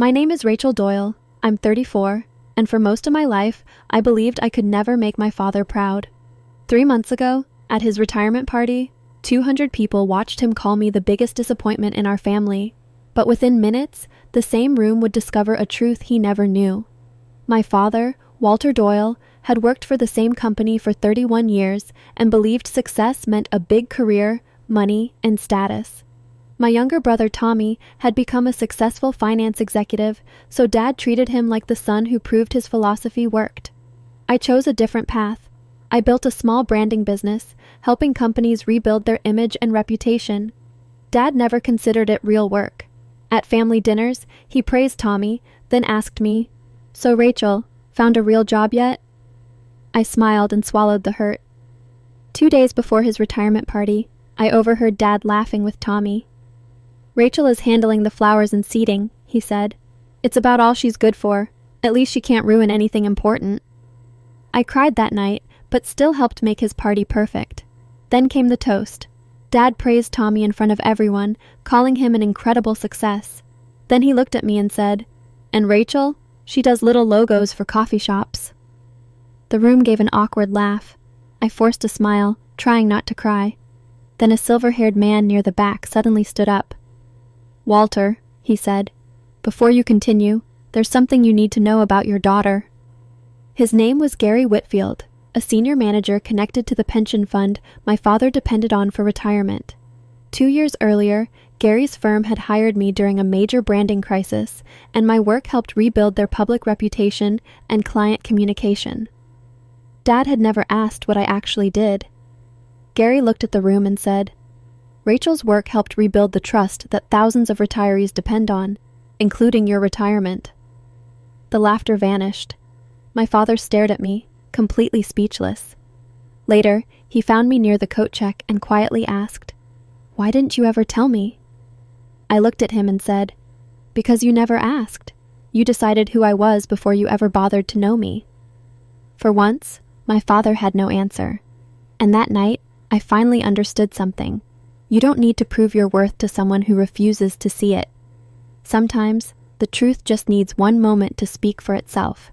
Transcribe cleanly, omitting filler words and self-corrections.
My name is Rachel Doyle. I'm 34, and for most of my life, I believed I could never make my father proud. 3 months ago, at his retirement party, 200 people watched him call me the biggest disappointment in our family. But within minutes, the same room would discover a truth he never knew. My father, Walter Doyle, had worked for the same company for 31 years and believed success meant a big career, money, and status. My younger brother Tommy had become a successful finance executive, so Dad treated him like the son who proved his philosophy worked. I chose a different path. I built a small branding business, helping companies rebuild their image and reputation. Dad never considered it real work. At family dinners, he praised Tommy, then asked me, "So Rachel, found a real job yet?" I smiled and swallowed the hurt. 2 days before his retirement party, I overheard Dad laughing with Tommy. "Rachel is handling the flowers and seating," he said. "It's about all she's good for. At least she can't ruin anything important." I cried that night, but still helped make his party perfect. Then came the toast. Dad praised Tommy in front of everyone, calling him an incredible success. Then he looked at me and said, "And Rachel? She does little logos for coffee shops." The room gave an awkward laugh. I forced a smile, trying not to cry. Then a silver-haired man near the back suddenly stood up. "Walter," he said, "before you continue, there's something you need to know about your daughter." His name was Gary Whitfield, a senior manager connected to the pension fund my father depended on for retirement. 2 years earlier, Gary's firm had hired me during a major branding crisis, and my work helped rebuild their public reputation and client communication. Dad had never asked what I actually did. Gary looked at the room and said, "Rachel's work helped rebuild the trust that thousands of retirees depend on, including your retirement." The laughter vanished. My father stared at me, completely speechless. Later, he found me near the coat check and quietly asked, "Why didn't you ever tell me?" I looked at him and said, "Because you never asked. You decided who I was before you ever bothered to know me." For once, my father had no answer. And that night, I finally understood something. You don't need to prove your worth to someone who refuses to see it. Sometimes, the truth just needs one moment to speak for itself.